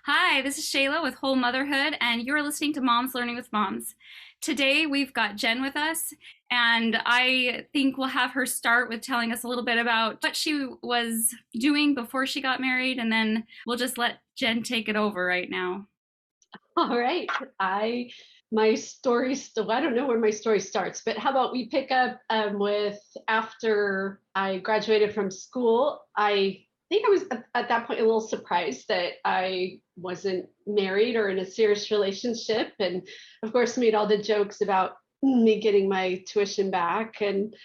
Hi, this is Shayla with Whole Motherhood, and you're listening to Moms Learning with Moms. Today we've got Jenn with us, and I think we'll have her start with telling us a little bit about what she was doing before she got married, and then we'll just let Jenn take it over right now. All right. My story still, I don't know where my story starts, but how about we pick up with after I graduated from school. I think I was at that point a little surprised that I wasn't married or in a serious relationship. And of course, made all the jokes about me getting my tuition back. And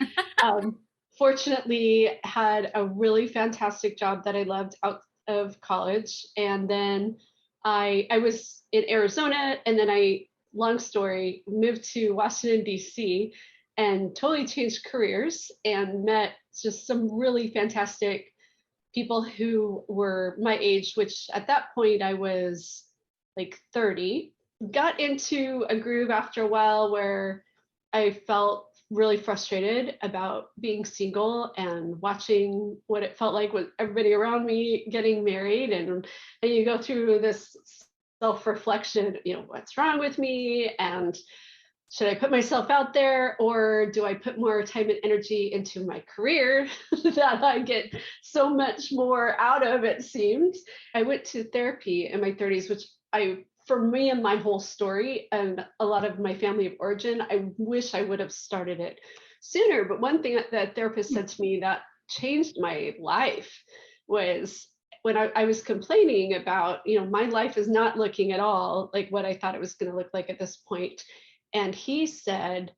um, fortunately, had a really fantastic job that I loved out of college. And then I was in Arizona, and then long story, moved to Washington, D.C., and totally changed careers and met just some really fantastic people who were my age, which at that point I was like 30. Got into a groove after a while where I felt really frustrated about being single and watching what it felt like with everybody around me getting married. And you go through this self-reflection, what's wrong with me? And should I put myself out there, or do I put more time and energy into my career that I get so much more out of, it seems. I went to therapy in my 30s, which for me and my whole story and a lot of my family of origin, I wish I would have started it sooner. But one thing that the therapist said to me that changed my life was when I was complaining about, my life is not looking at all like what I thought it was going to look like at this point. And he said,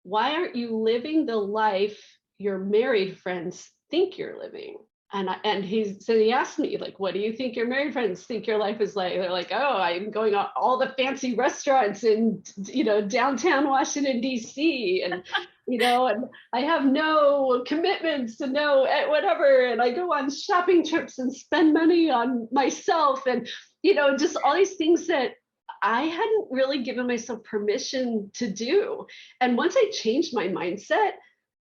why aren't you living the life your married friends think you're living? And he asked me, like, what do you think your married friends think your life is like? They're like, oh, I'm going on all the fancy restaurants in, downtown Washington, D.C. And I have no commitments and no whatever. And I go on shopping trips and spend money on myself and, just all these things that I hadn't really given myself permission to do. And once I changed my mindset,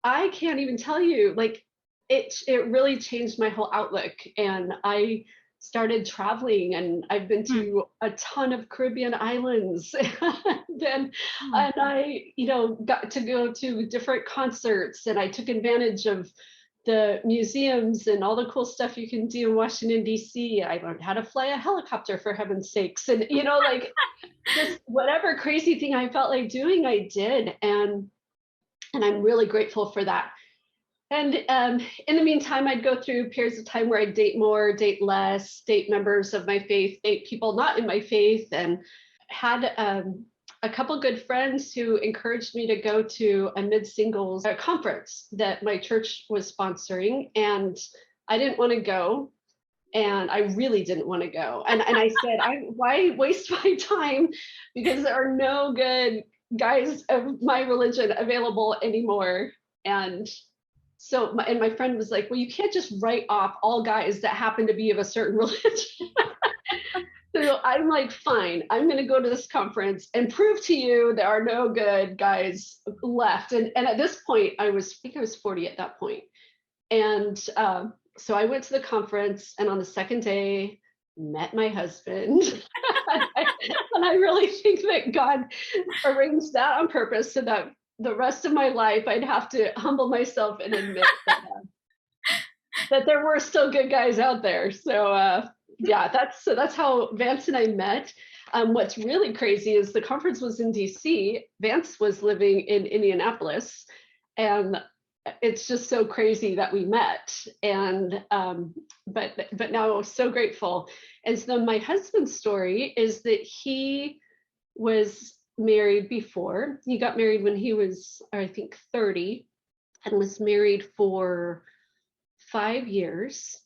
I can't even tell you, like, it really changed my whole outlook. And I started traveling, and I've been Hmm. to a ton of Caribbean islands. and, Oh, and I, got to go to different concerts, and I took advantage of the museums and all the cool stuff you can do in Washington, D.C. I learned how to fly a helicopter, for heaven's sakes. And, like, just whatever crazy thing I felt like doing, I did. And I'm really grateful for that. And in the meantime, I'd go through periods of time where I'd date more, date less, date members of my faith, date people not in my faith, and had a couple good friends who encouraged me to go to a mid-singles conference that my church was sponsoring. And I didn't want to go. And I really didn't want to go. And I said, why waste my time? Because there are no good guys of my religion available anymore. And so my friend was like, well, you can't just write off all guys that happen to be of a certain religion. So I'm like, fine, I'm going to go to this conference and prove to you there are no good guys left. And at this point, I think I was 40 at that point. And so I went to the conference, and on the second day, met my husband. And I really think that God arranged that on purpose so that the rest of my life I'd have to humble myself and admit that there were still good guys out there. So yeah, that's how Vance and I met. What's really crazy is the conference was in DC. Vance was living in Indianapolis, and it's just so crazy that we met. And but now so grateful. And so my husband's story is that he was married before. He got married when he was, I think, 30, and was married for 5 years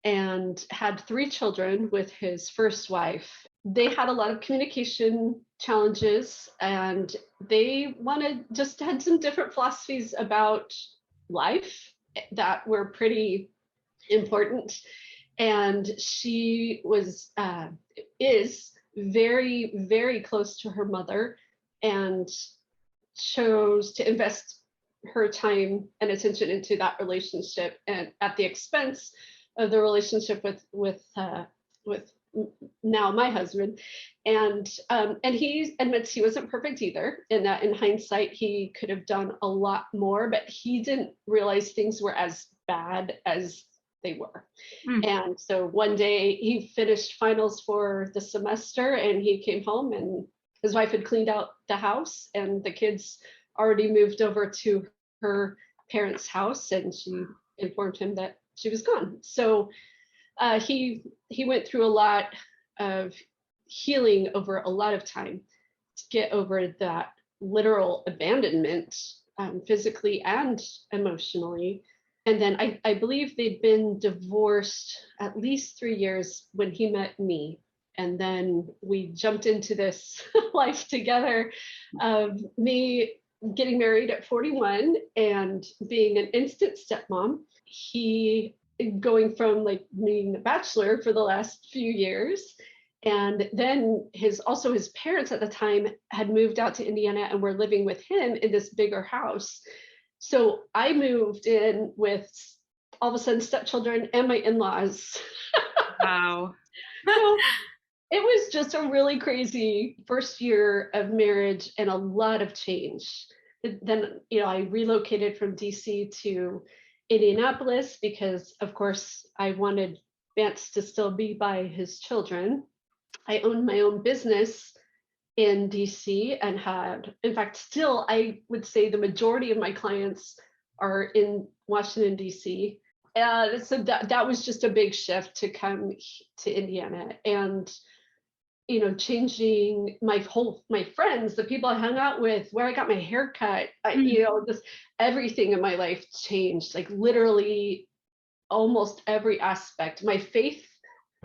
and had 3 children with his first wife. They had a lot of communication challenges, and they had some different philosophies about life that were pretty important. And she is very, very close to her mother, and chose to invest her time and attention into that relationship, and at the expense of the relationship with now my husband. And he admits he wasn't perfect either, and that in hindsight he could have done a lot more, but he didn't realize things were as bad as they were. Mm. And so one day he finished finals for the semester and he came home, and his wife had cleaned out the house and the kids already moved over to her parents' house, and she informed him that she was gone. So he went through a lot of healing over a lot of time to get over that literal abandonment, physically and emotionally. And then I believe they'd been divorced at least 3 years when he met me. And then we jumped into this life together of me getting married at 41 and being an instant stepmom. He going from like being a bachelor for the last few years. And then his parents at the time had moved out to Indiana and were living with him in this bigger house. So I moved in with all of a sudden stepchildren and my in-laws. Wow. So it was just a really crazy first year of marriage and a lot of change. Then, I relocated from DC to Indianapolis because, of course, I wanted Vance to still be by his children. I owned my own business in DC and had, in fact, still, I would say the majority of my clients are in Washington, DC. So that was just a big shift to come to Indiana. And changing my friends, the people I hung out with, where I got my hair cut, just everything in my life changed, like literally almost every aspect. My faith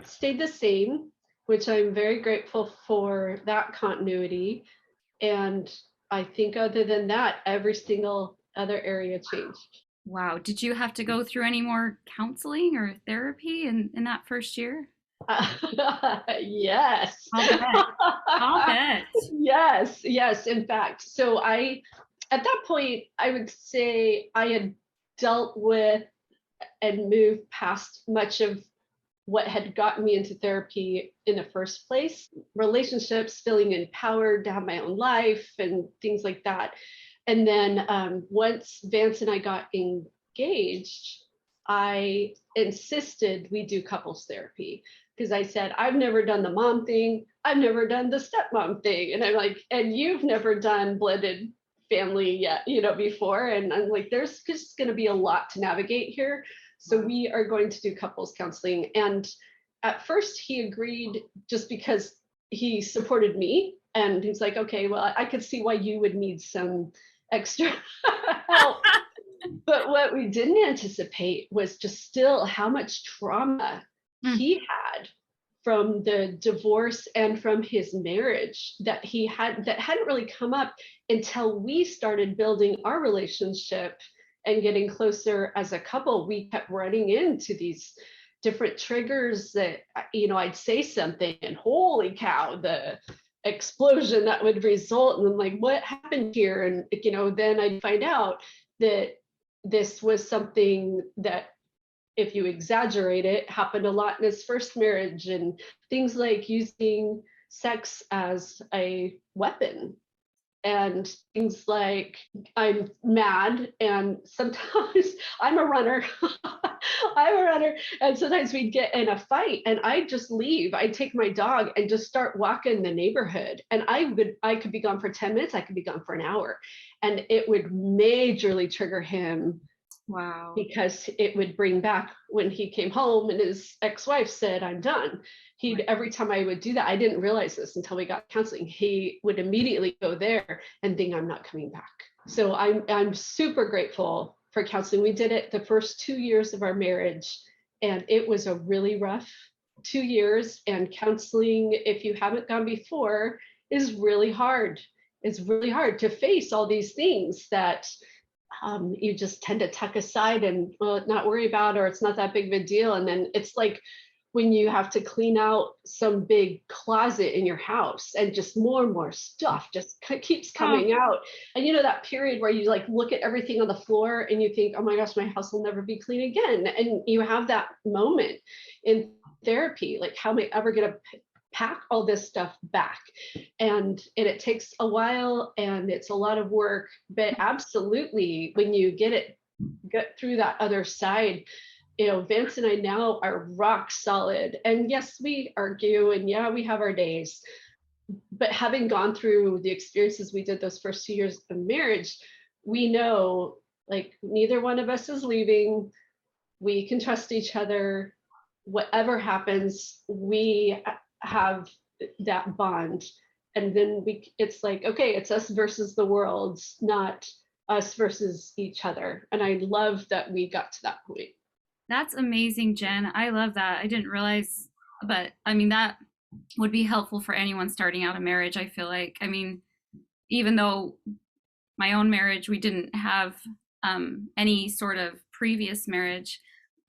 stayed the same, which I'm very grateful for that continuity. And I think other than that, every single other area changed. Wow. Did you have to go through any more counseling or therapy in that first year? Yes. I'll bet. I'll bet. Yes. In fact, so at that point, I would say I had dealt with and moved past much of what had gotten me into therapy in the first place. Relationships, feeling empowered to have my own life and things like that. And then once Vance and I got engaged, I insisted we do couples therapy because I said, I've never done the mom thing. I've never done the stepmom thing. And I'm like, and you've never done blended family yet, before. And I'm like, there's just going to be a lot to navigate here. So we are going to do couples counseling. And at first he agreed just because he supported me. And he's like, okay, well, I could see why you would need some extra help. But what we didn't anticipate was just still how much trauma he had from the divorce and from his marriage that hadn't really come up until we started building our relationship and getting closer as a couple. We kept running into these different triggers that, I'd say something and holy cow, the explosion that would result. And I'm like, what happened here? And, then I'd find out that this was something that, if you exaggerate it, happened a lot in his first marriage, and things like using sex as a weapon, and things like I'm mad and sometimes I'm a runner. And sometimes we'd get in a fight and I'd just leave. I'd take my dog and just start walking the neighborhood, and I could be gone for 10 minutes, I could be gone for an hour, and it would majorly trigger him. Wow. Because it would bring back when he came home and his ex-wife said, I'm done. Every time I would do that, I didn't realize this until we got counseling, he would immediately go there and think I'm not coming back. So I'm super grateful for counseling. We did it the first 2 years of our marriage, and it was a really rough 2 years. And counseling, if you haven't gone before, is really hard. It's really hard to face all these things that you just tend to tuck aside and not worry about, or it's not that big of a deal. And then it's like when you have to clean out some big closet in your house and just more and more stuff just keeps coming out. And that period where you like look at everything on the floor and you think, oh my gosh, my house will never be clean again. And you have that moment in therapy, like, how am I ever going to pack all this stuff back. And it takes a while and it's a lot of work, but absolutely when you get through that other side, Vance and I now are rock solid. And yes, we argue and yeah, we have our days. But having gone through the experiences we did those first 2 years of marriage, we know like neither one of us is leaving. We can trust each other. Whatever happens, we have that bond. And then it's like, okay, it's us versus the world, not us versus each other. And I love that we got to that point. That's amazing, Jen. I love that. I didn't realize, but I mean, that would be helpful for anyone starting out a marriage, I feel like. I mean, even though my own marriage, we didn't have any sort of previous marriage,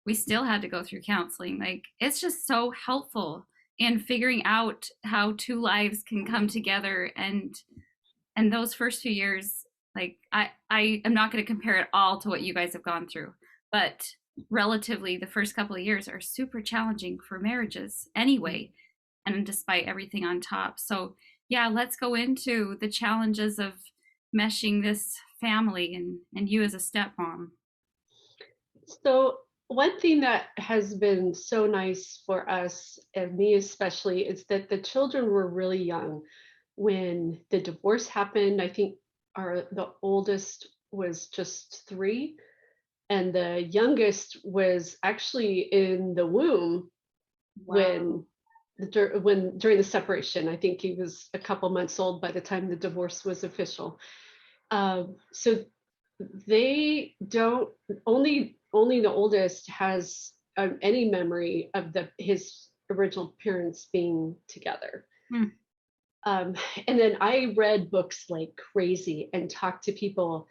we still had to go through counseling. Like, it's just so helpful in figuring out how two lives can come together. And those first few years, like, I am not going to compare it all to what you guys have gone through, but relatively the first couple of years are super challenging for marriages anyway, and despite everything on top. So yeah, let's go into the challenges of meshing this family and you as a stepmom. So one thing that has been so nice for us, and me especially, is that the children were really young when the divorce happened. I think the oldest was just 3, and the youngest was actually in the womb Wow. when during the separation. I think he was a couple months old by the time the divorce was official. So they don't only the oldest has any memory of his original parents being together. Hmm. Um, and then I read books like crazy and talked to people.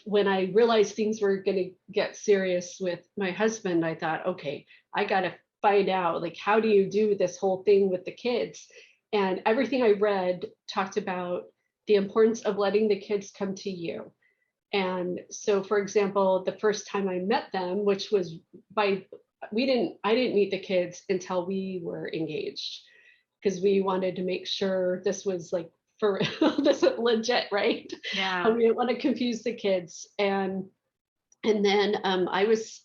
When I realized things were going to get serious with my husband, I thought, okay, I got to find out, like, how do you do this whole thing with the kids? And everything I read talked about the importance of letting the kids come to you. And so, for example, the first time I met them, which was I didn't meet the kids until we were engaged, because we wanted to make sure this was like for this is legit, right? Yeah. And we didn't want to confuse the kids. And then I was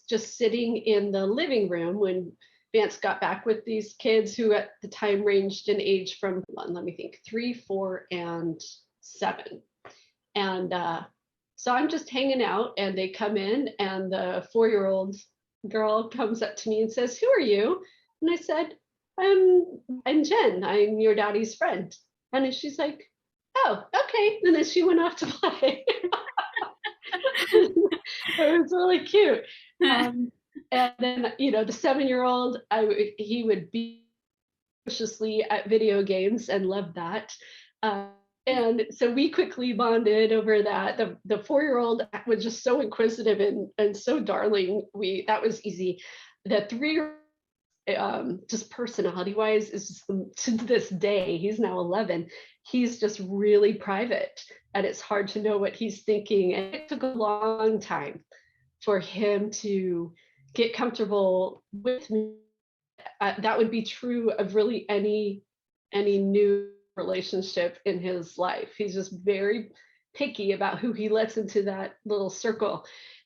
just sitting in the living room when Vance got back with these kids who at the time ranged in age from, let me think, 3, 4, and 7. And so I'm just hanging out, and they come in, and the 4-year-old girl comes up to me and says, "Who are you?" And I said, I'm Jenn. I'm your daddy's friend." And then she's like, "Oh, okay." And then she went off to play. It was really cute. And then, the 7-year-old, he would be viciously at video games and loved that. Uh, and so we quickly bonded over that. The 4-year-old was just so inquisitive and so darling. That was easy. The 3-year just personality wise is just, to this day, he's now 11, he's just really private, and it's hard to know what he's thinking. And it took a long time for him to get comfortable with me. That would be true of really any new relationship in his life. He's just very picky about who he lets into that little circle.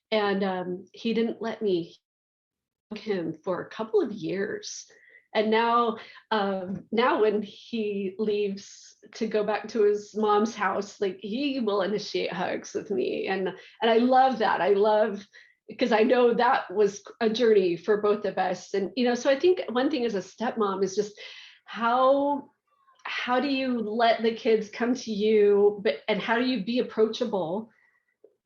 And he didn't let me him for a couple of years. And now when he leaves to go back to his mom's house, like, he will initiate hugs with me. And I love that. I love, because I know that was a journey for both of us. And, so I think one thing as a stepmom is just how do you let the kids come to you, and how do you be approachable,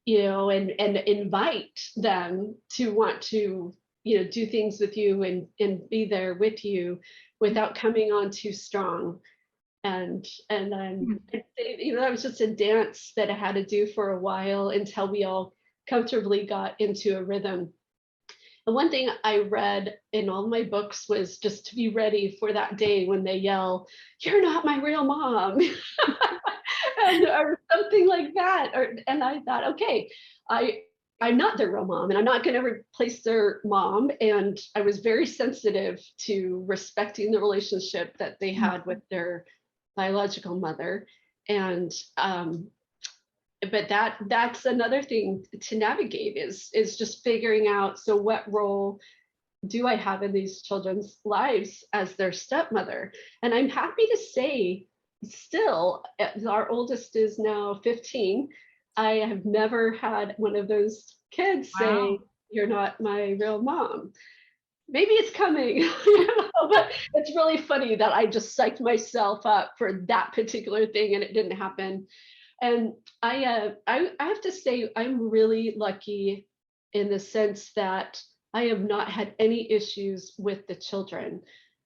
and invite them to want to, do things with you and be there with you without coming on too strong. And that was just a dance that I had to do for a while until we all comfortably got into a rhythm. And one thing I read in all my books was just to be ready for that day when they yell, "You're not my real mom," or something like that. And I thought, okay, I'm not their real mom and I'm not going to replace their mom. And I was very sensitive to respecting the relationship that they had with their biological mother. And but that's another thing to navigate is just figuring out, so what role do I have in these children's lives as their stepmother? And I'm happy to say, still, our oldest is now 15. I have never had one of those kids say, Wow. "You're not my real mom." Maybe it's coming, but it's really funny that I just psyched myself up for that particular thing and it didn't happen. And I have to say, I'm really lucky in the sense that I have not had any issues with the children.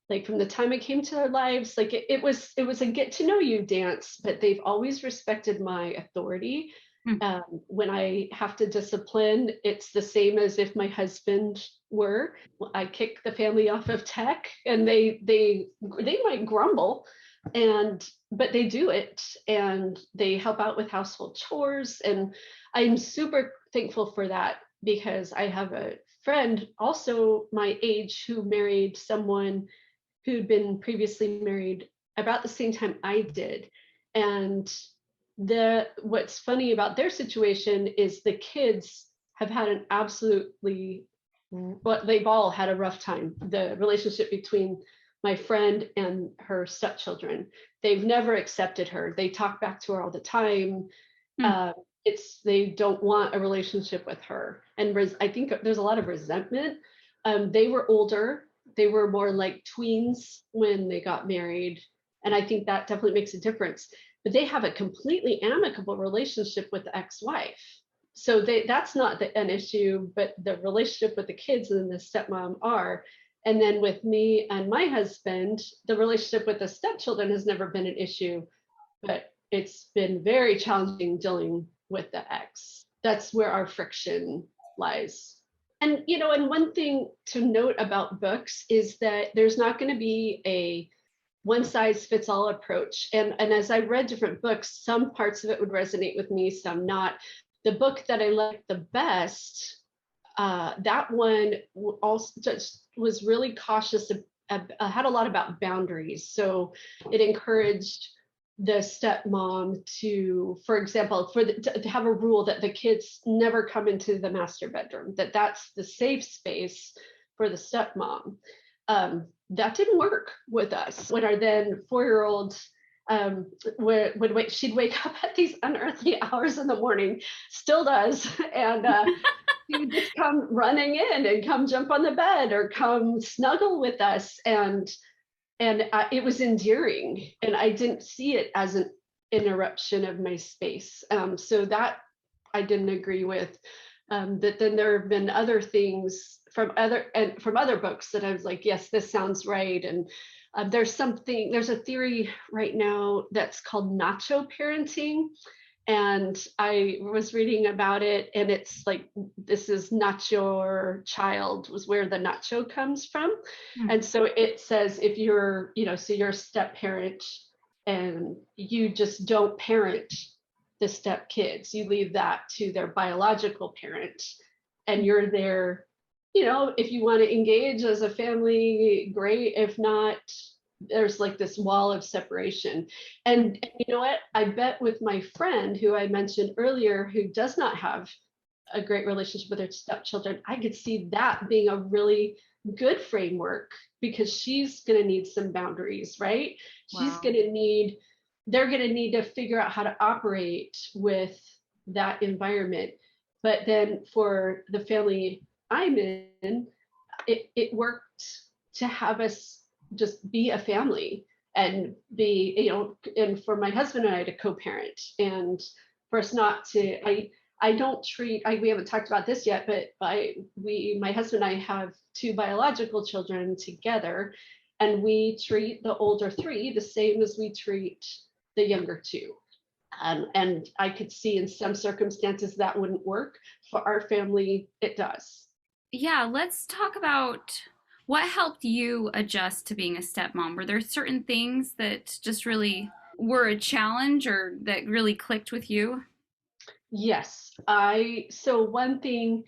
Like from the time I came to their lives, like it was a get to know you dance, but they've always respected my authority. Mm. When I have to discipline, it's the same as if my husband were. I kick the family off of tech, and they might grumble, and but they do it, and they help out with household chores, and I'm super thankful for that because I have a friend also my age who married someone who'd been previously married about the same time I did. And what's funny about their situation is the kids have had an absolutely, but they've all had a rough time. The relationship between my friend and her stepchildren, they've never accepted her. They talk back to her all the time. Mm. uh, they don't want a relationship with her, and I think there's a lot of resentment. They were older, they were more like tweens when they got married, and I think that definitely makes a difference. But they have a completely amicable relationship with the ex-wife, so that's not an issue. But the relationship with the kids and the stepmom are. And then with me and my husband, the relationship with the stepchildren has never been an issue, but it's been very challenging dealing with the ex. That's where our friction lies. And one thing to note about books is that there's not going to be a one size fits all approach. And as I read different books, some parts of it would resonate with me, some not. The book that I liked the best, that one also just was really cautious, had a lot about boundaries. So it encouraged the stepmom to, for example, to have a rule that the kids never come into the master bedroom, that's the safe space for the stepmom. That didn't work with us. When our then 4-year-old would wait, she'd wake up at these unearthly hours in the morning, still does, and she would just come running in and come jump on the bed or come snuggle with us, and it was endearing, and I didn't see it as an interruption of my space. So that I didn't agree with. That then there have been other things from other books that I was like, yes, this sounds right. And there's a theory right now that's called Nacho Parenting. And I was reading about it, and it's like, this is not your child, was where the nacho comes from. Mm. And so it says, if so you're a step parent and you just don't parent the step kids, you leave that to their biological parent, and you're there, if you want to engage as a family, great. If not, there's like this wall of separation. And you know what? I bet with my friend who I mentioned earlier, who does not have a great relationship with her stepchildren, I could see that being a really good framework, because she's going to need some boundaries, right? Wow. They're going to need to figure out how to operate with that environment. But then for the family I'm in, it worked to have us just be a family and be, and for my husband and I to co-parent, and for us not to, I don't treat, we haven't talked about this yet, but my husband and I have 2 biological children together, and we treat the older 3 the same as we treat the younger 2. And I could see in some circumstances that wouldn't work. For our family, it does. Yeah, let's talk about what helped you adjust to being a stepmom. Were there certain things that just really were a challenge or that really clicked with you? Yes, so one thing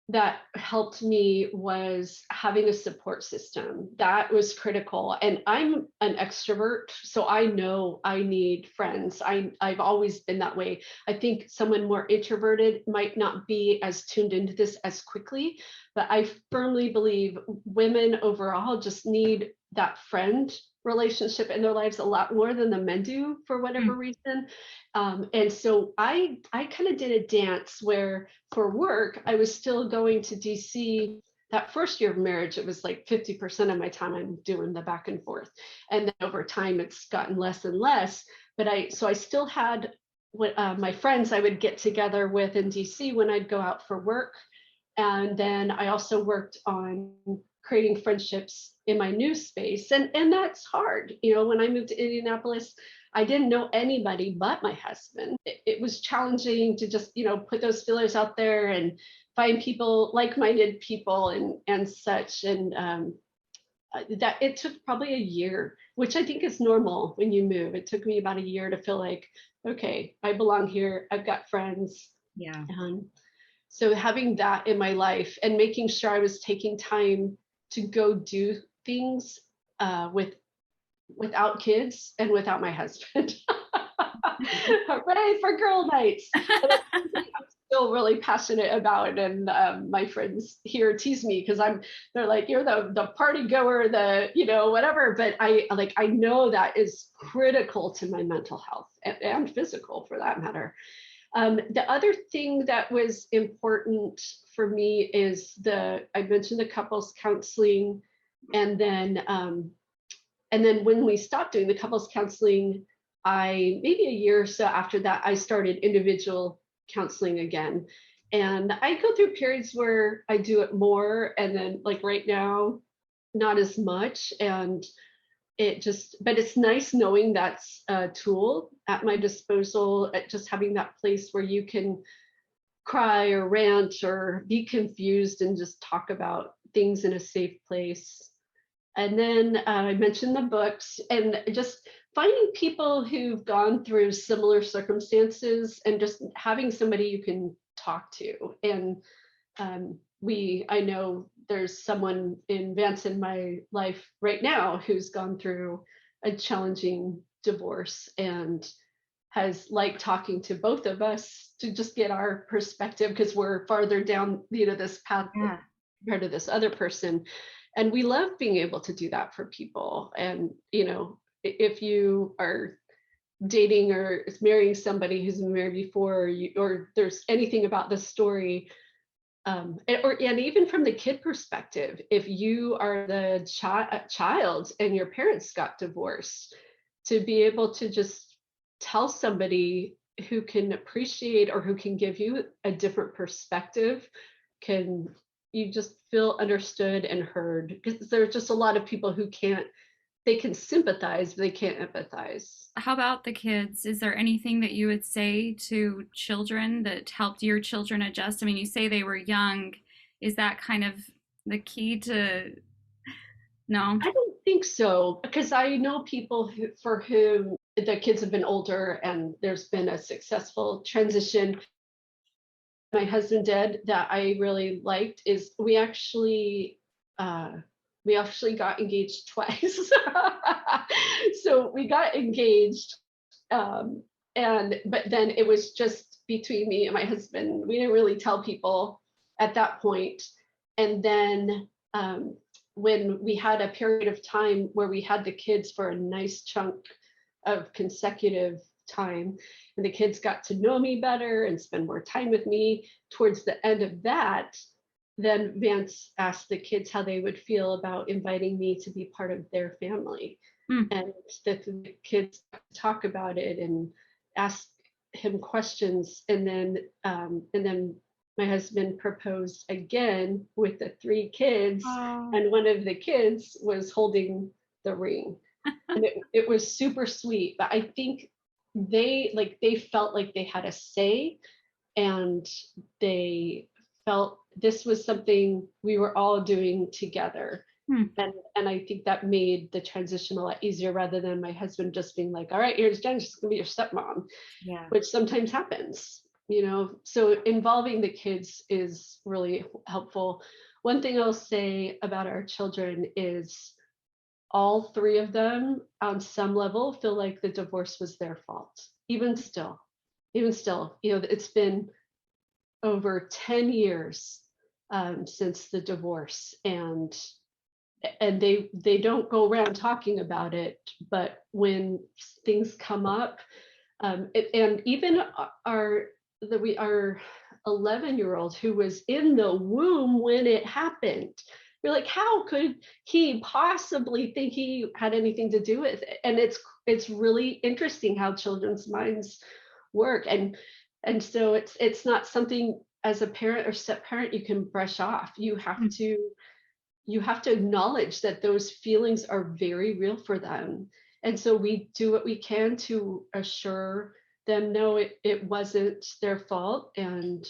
that helped me was having a support system. That was critical. And I'm an extrovert, so I know I need friends. I've always been that way. I think someone more introverted might not be as tuned into this as quickly, but I firmly believe women overall just need that friend relationship in their lives a lot more than the men do for whatever Mm, reason. And so I kind of did a dance where for work, I was still going to DC. That first year of marriage, it was like 50% of my time I'm doing the back and forth. And then over time, it's gotten less and less. But I still had my friends I would get together with in DC when I'd go out for work. And then I also worked on creating friendships in my new space. And that's hard. You know, when I moved to Indianapolis, I didn't know anybody but my husband. It was challenging to just, put those fillers out there and find people, like-minded people and such. And that it took probably a year, which I think is normal when you move. It took me about a year to feel like, okay, I belong here. I've got friends. yeah. So having that in my life and making sure I was taking time to go do things without kids and without my husband. Hooray for girl nights. And that's something I'm still really passionate about. And my friends here tease me because they're like, you're the party goer, whatever. But I know that is critical to my mental health and physical for that matter. The other thing that was important for me is I mentioned the couples counseling, and then when we stopped doing the couples counseling, maybe a year or so after that, I started individual counseling again. And I go through periods where I do it more, and then like right now, not as much. And but it's nice knowing that's a tool at my disposal, at just having that place where you can cry or rant or be confused and just talk about things in a safe place. And then I mentioned the books and just finding people who've gone through similar circumstances and just having somebody you can talk to. And I know there's someone in Vance in my life right now who's gone through a challenging divorce and has liked talking to both of us to just get our perspective because we're farther down, this path Yeah. compared to this other person. And we love being able to do that for people. And, if you are dating or marrying somebody who's been married before, or there's anything about this story, and even from the kid perspective, if you are the child and your parents got divorced, to be able to just tell somebody who can appreciate or who can give you a different perspective, can you just feel understood and heard, because there's just a lot of people who they can sympathize, but they can't empathize. How about the kids? Is there anything that you would say to children that helped your children adjust? I mean, you say they were young. Is that kind of the key to no? I don't think so, because I know people for whom the kids have been older and there's been a successful transition. My husband did that I really liked is we actually got engaged twice. So we got engaged, but then it was just between me and my husband. We didn't really tell people at that point. And then when we had a period of time where we had the kids for a nice chunk of consecutive time, and the kids got to know me better and spend more time with me, towards the end of that, then Vance asked the kids how they would feel about inviting me to be part of their family. Hmm. And the kids talk about it and ask him questions. And then my husband proposed again with the three kids, Oh. and one of the kids was holding the ring. And it was super sweet. But I think they felt like they had a say, and they felt this was something we were all doing together. Hmm. And I think that made the transition a lot easier rather than my husband just being like, all right, here's Jen, she's gonna be your stepmom, Yeah. which sometimes happens, so involving the kids is really helpful. One thing I'll say about our children is all three of them on some level feel like the divorce was their fault. Even still, it's been over 10 years since the divorce, and they don't go around talking about it, but when things come up, and even our 11-year-old who was in the womb when it happened, you're like, how could he possibly think he had anything to do with it? And it's really interesting how children's minds work, and so it's not something as a parent or step parent you can brush off. You have to acknowledge that those feelings are very real for them. And so we do what we can to assure them, no, it wasn't their fault. And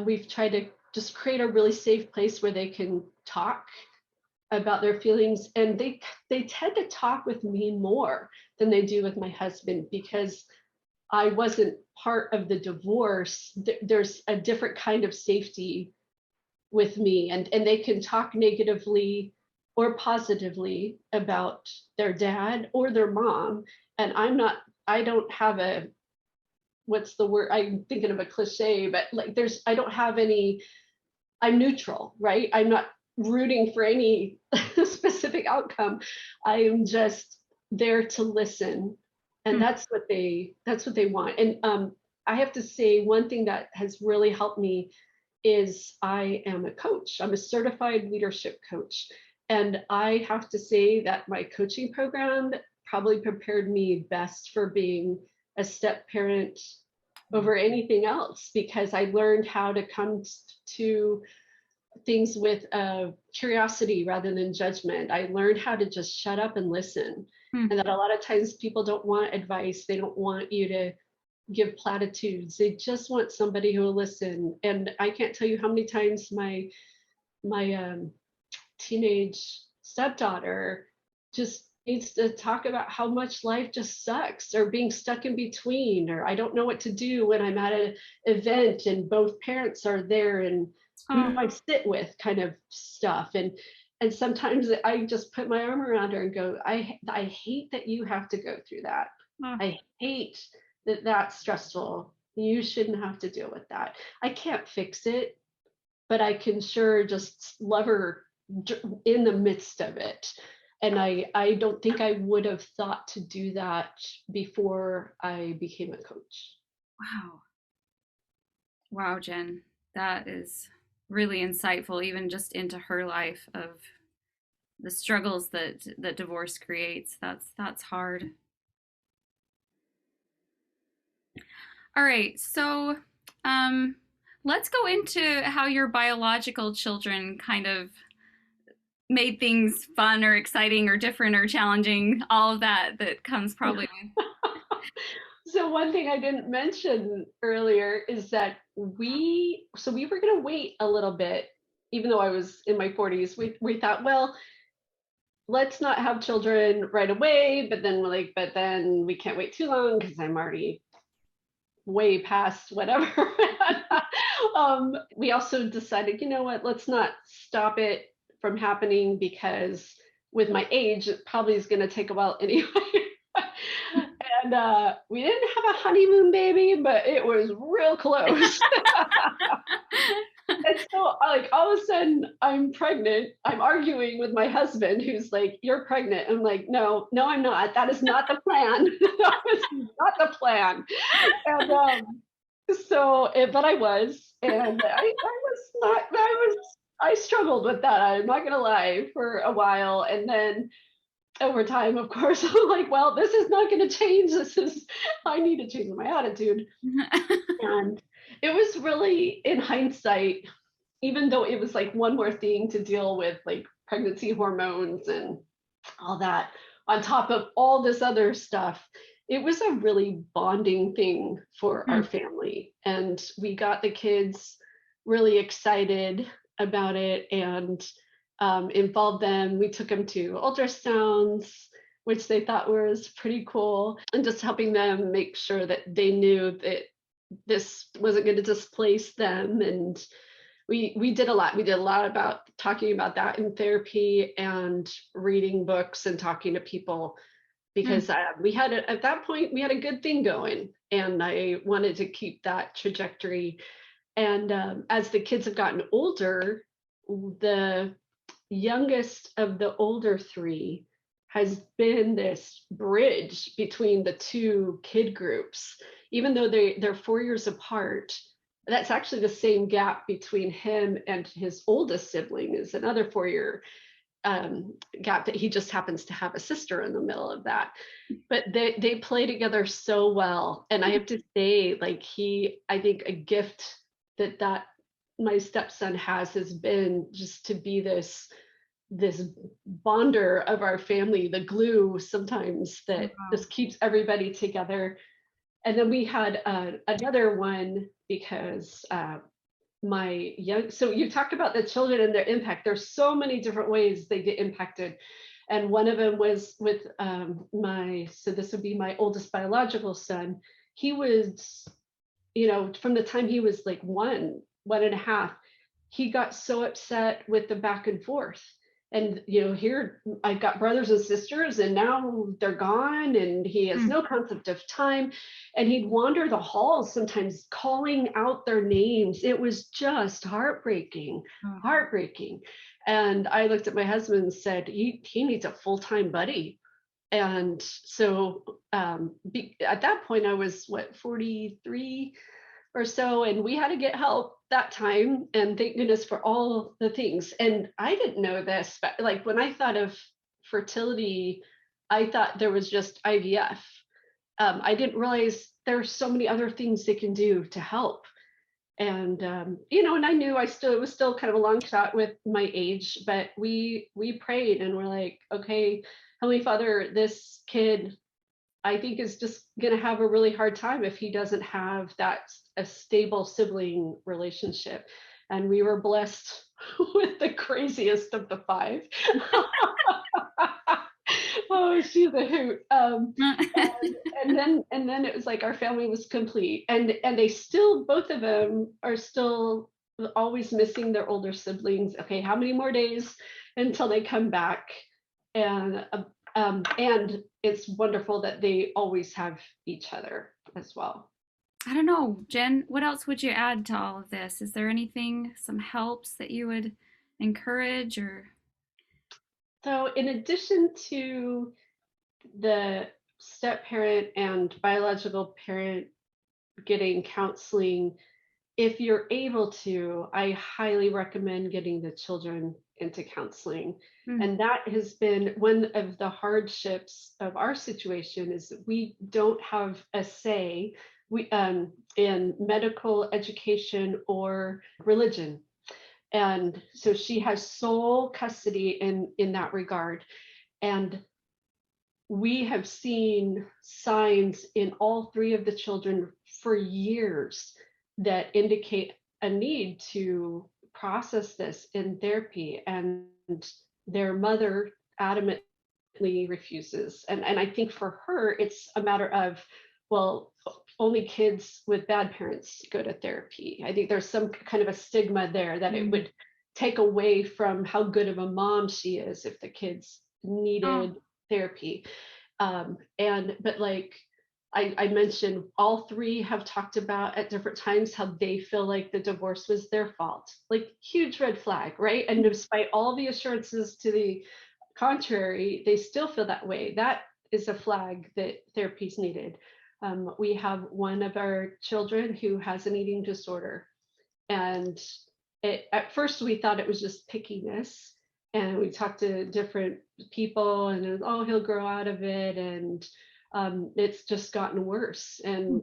we've tried to just create a really safe place where they can talk about their feelings. And they tend to talk with me more than they do with my husband, because I wasn't part of the divorce. There's a different kind of safety with me, and they can talk negatively or positively about their dad or their mom, and I don't have a, what's the word, I'm thinking of a cliche, but like I don't have any, I'm neutral, right? I'm not rooting for any specific outcome. I am just there to listen, and Hmm. that's what they want. And I have to say, one thing that has really helped me is I am a coach. I'm a certified leadership coach. And I have to say that my coaching program probably prepared me best for being a step parent over anything else, because I learned how to come to things with curiosity rather than judgment. I learned how to just shut up and listen. Hmm. And that a lot of times people don't want advice, they don't want you to give platitudes. They just want somebody who will listen. And I can't tell you how many times my teenage stepdaughter just needs to talk about how much life just sucks, or being stuck in between, or I don't know what to do when I'm at an event and both parents are there, and who Oh. do I sit with, kind of stuff. And sometimes I just put my arm around her and go, I hate that you have to go through that. Oh. I hate that that's stressful. You shouldn't have to deal with that. I can't fix it, but I can sure just love her in the midst of it. And I don't think I would have thought to do that before I became a coach. Wow. Wow, Jen. That is really insightful, even just into her life of the struggles that divorce creates. That's hard. All right, so um, let's go into how your biological children kind of made things fun or exciting or different or challenging. All of that comes probably. So one thing I didn't mention earlier is that we were going to wait a little bit, even though I was in my 40s. We thought, well, let's not have children right away, but then we can't wait too long because I'm already way past whatever. We also decided, you know what, let's not stop it from happening, because with my age, it probably is going to take a while anyway. And we didn't have a honeymoon baby, but it was real close. And so, like, all of a sudden, I'm pregnant. I'm arguing with my husband, who's like, "You're pregnant." I'm like, "No, no, I'm not. That is not the plan. That is not the plan." And but I was, and I was not. I struggled with that. I'm not gonna lie, for a while, and then over time, of course, I'm like, "Well, this is not going to change. I need to change my attitude." And it was really, in hindsight, even though it was like one more thing to deal with, like pregnancy hormones and all that, on top of all this other stuff, it was a really bonding thing for our family. And we got the kids really excited about it. And involved them. We took them to ultrasounds, which they thought was pretty cool, and just helping them make sure that they knew that this wasn't going to displace them. And we did a lot. We did a lot about talking about that in therapy and reading books and talking to people Mm. because we had at that point we had a good thing going, and I wanted to keep that trajectory. And as the kids have gotten older, the youngest of the older three has been this bridge between the two kid groups, even though they're 4 years apart. That's actually the same gap between him and his oldest sibling is another 4 year gap that he just happens to have a sister in the middle of that. But they play together so well, and I have to say, like I think a gift that my stepson has been just to be this bonder of our family, the glue sometimes that Wow. just keeps everybody together. And then we had another one because my young so you talk about the children and their impact. There's so many different ways they get impacted, and one of them was with my so this would be my oldest biological son. He was, from the time he was like 1.5, he got so upset with the back and forth. And here I've got brothers and sisters, and now they're gone, and he has Mm. no concept of time. And he'd wander the halls sometimes calling out their names. It was just heartbreaking, Oh. heartbreaking. And I looked at my husband and said, he needs a full-time buddy. And so at that point, I was what, 43 or so, and we had to get help that time. And thank goodness for all the things. And I didn't know this, but like when I thought of fertility, I thought there was just IVF. I didn't realize there's so many other things they can do to help. And and I knew it was still kind of a long shot with my age, but we prayed and we're like, okay, Heavenly Father, this kid I think is just going to have a really hard time if he doesn't have that a stable sibling relationship. And we were blessed with the craziest of the five. Oh, she's a hoot. And then it was like our family was complete, and they still, both of them are still always missing their older siblings. Okay, how many more days until they come back? And it's wonderful that they always have each other as well. I don't know, Jen, what else would you add to all of this? Is there anything, some helps that you would encourage or? So in addition to the step parent and biological parent getting counseling, if you're able to, I highly recommend getting the children into counseling. Mm. And that has been one of the hardships of our situation is that we don't have a say in medical education or religion. And so she has sole custody in that regard. And we have seen signs in all three of the children for years that indicate a need to process this in therapy, and their mother adamantly refuses. And I think for her it's a matter of, well, only kids with bad parents go to therapy. I think there's some kind of a stigma there that it Mm. would take away from how good of a mom she is if the kids Oh. needed therapy. And but like I mentioned, all three have talked about at different times how they feel like the divorce was their fault. Like huge red flag, right? And despite all the assurances to the contrary, they still feel that way. That is a flag that therapy is needed. We have one of our children who has an eating disorder, and at first we thought it was just pickiness, and we talked to different people, and it was, oh, he'll grow out of it, and it's just gotten worse, and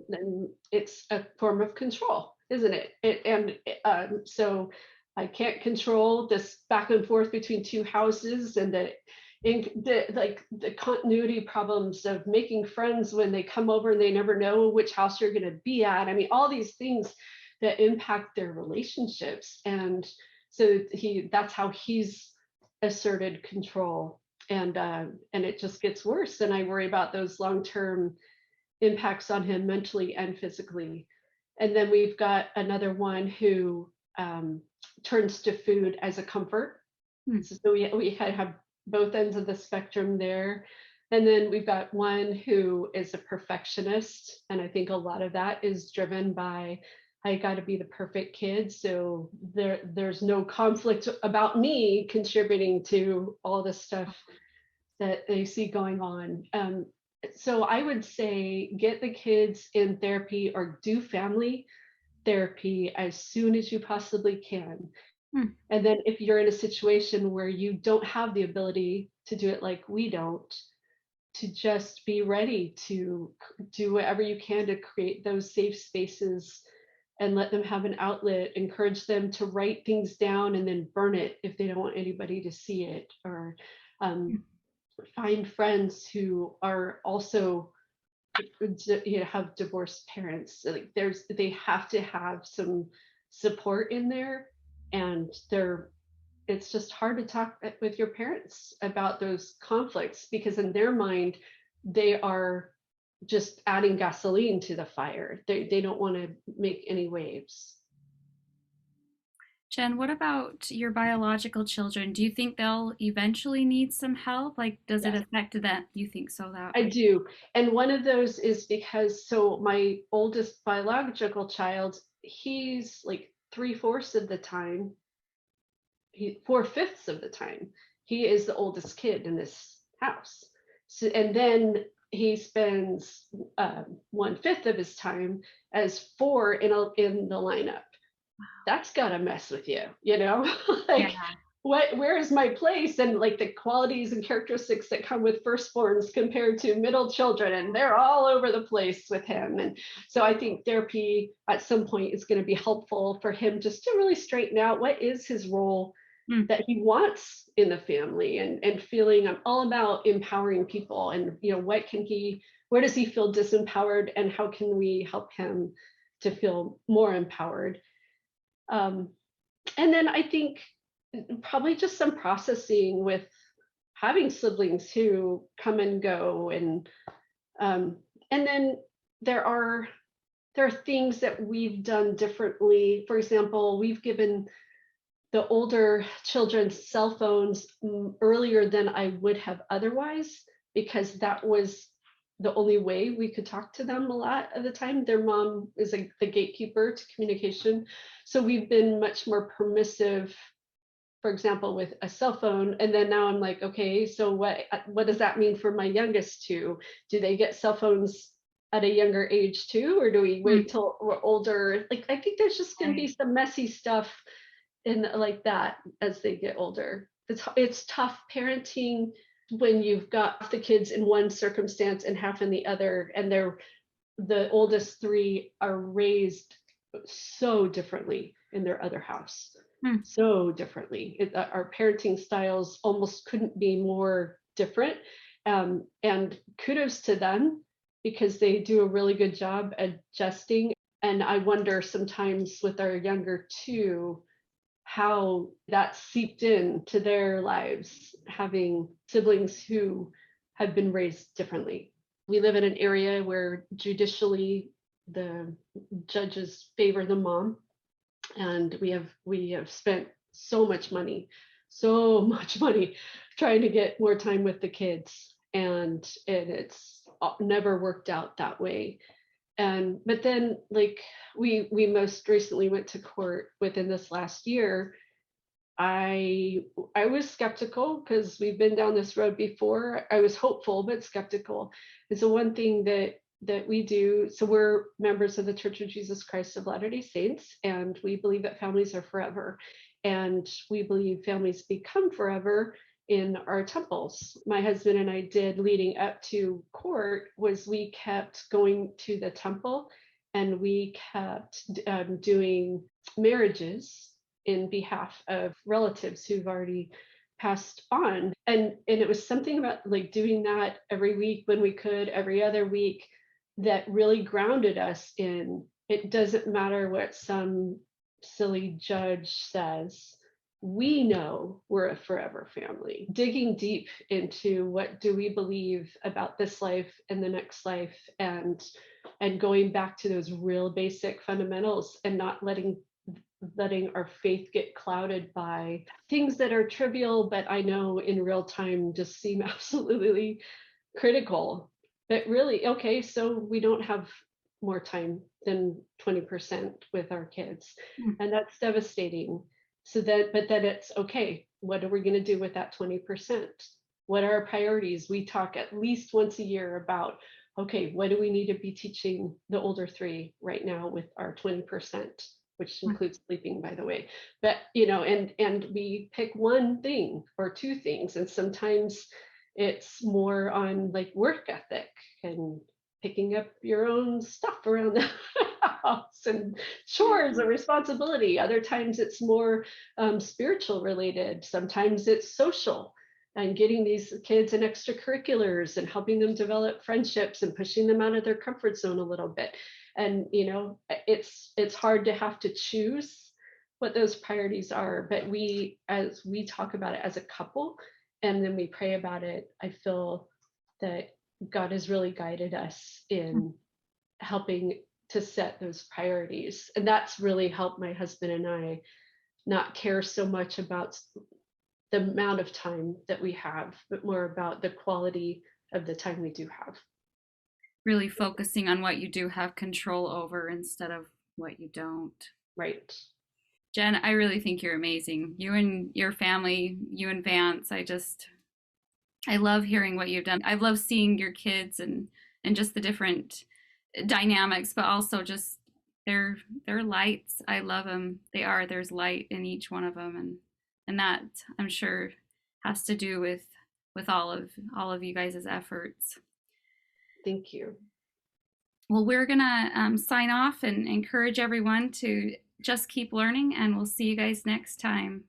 it's a form of control, isn't it? So I can't control this back and forth between two houses, and the continuity problems of making friends when they come over and they never know which house you're going to be at. I mean, all these things that impact their relationships. And so that's how he's asserted control, and it just gets worse. And I worry about those long-term impacts on him mentally and physically. And then we've got another one who turns to food as a comfort. Hmm. So we have both ends of the spectrum there. And then we've got one who is a perfectionist. And I think a lot of that is driven by I got to be the perfect kid. So there's no conflict about me contributing to all the stuff that they see going on. So I would say get the kids in therapy or do family therapy as soon as you possibly can. Hmm. And then if you're in a situation where you don't have the ability to do it like we don't, to just be ready to do whatever you can to create those safe spaces and let them have an outlet, encourage them to write things down and then burn it if they don't want anybody to see it, or um, find friends who are also have divorced parents. Like they have to have some support in there, and it's just hard to talk with your parents about those conflicts because in their mind they are just adding gasoline to the fire. They don't want to make any waves. Jen, what about your biological children? Do you think they'll eventually need some help? Like, does it Yes, affect them? You think so that I way? do. And one of those is because so my oldest biological child, he's like 3/4 of the time, 4/5 of the time, he is the oldest kid in this house. So, and then he spends 1/5 of his time as four in the lineup. That's gotta mess with you, you know? Yeah. Like, where is my place? And like the qualities and characteristics that come with firstborns compared to middle children, and they're all over the place with him. And so I think therapy at some point is going to be helpful for him just to really straighten out what is his role Hmm. that he wants in the family, and feeling I'm all about empowering people, and what can he where does he feel disempowered and how can we help him to feel more empowered. um, and then I think probably just some processing with having siblings who come and go, um, and then there are there are things that we've done differently. For example, we've given the older children cell phones earlier than I would have otherwise, because that was the only way we could talk to them a lot of the time. Their mom is the gatekeeper to communication. So we've been much more permissive, for example, with a cell phone. And then now I'm like, okay, so what does that mean for my youngest two? Do they get cell phones at a younger age too, or do we Hmm. wait till we're older? Like, I think there's just going to be Right. some messy stuff in like that as they get older. It's tough parenting when you've got the kids in one circumstance and half in the other, and the oldest three are raised so differently in their other house, Hmm. so differently. Our parenting styles almost couldn't be more different. And kudos to them because they do a really good job adjusting. And I wonder sometimes with our younger two how that seeped into their lives, having siblings who had been raised differently. We live in an area where judicially the judges favor the mom, and we have spent so much money trying to get more time with the kids, and it's never worked out that way. And but then like we most recently went to court within this last year. I was skeptical because we've been down this road before. I was hopeful but skeptical. And so one thing that we do, so we're members of the Church of Jesus Christ of Latter-day Saints, and we believe that families are forever. And we believe families become forever in our temples. My husband and I did leading up to court was we kept going to the temple, and we kept doing marriages in behalf of relatives who've already passed on. And it was something about like doing that every week when we could, every other week, that really grounded us in it doesn't matter what some silly judge says. we know we're a forever family. Digging deep into what do we believe about this life and the next life, and going back to those real basic fundamentals, and not letting our faith get clouded by things that are trivial, but I know in real time just seem absolutely critical. But really, okay, so we don't have more time than 20% with our kids, and that's devastating. So that, but then it's okay, what are we going to do with that 20%? What are our priorities? We talk at least once a year about, okay, what do we need to be teaching the older three right now with our 20%, which includes sleeping, by the way. But and we pick one thing or two things, and sometimes it's more on like work ethic and picking up your own stuff around the house and chores and responsibility. Other times it's more spiritual related. Sometimes it's social and getting these kids in extracurriculars and helping them develop friendships and pushing them out of their comfort zone a little bit. And it's hard to have to choose what those priorities are, but as we talk about it as a couple and then we pray about it, I feel that God has really guided us in helping to set those priorities. And that's really helped my husband and I not care so much about the amount of time that we have, but more about the quality of the time we do have. Really focusing on what you do have control over instead of what you don't. Right. Jenn, I really think you're amazing. You and your family, you and Vance, I love hearing what you've done. I love seeing your kids and just the different dynamics, but also just they're lights. I love them. There's light in each one of them, and that I'm sure has to do with all of you guys' efforts. Thank you. Well, we're gonna sign off and encourage everyone to just keep learning, and we'll see you guys next time.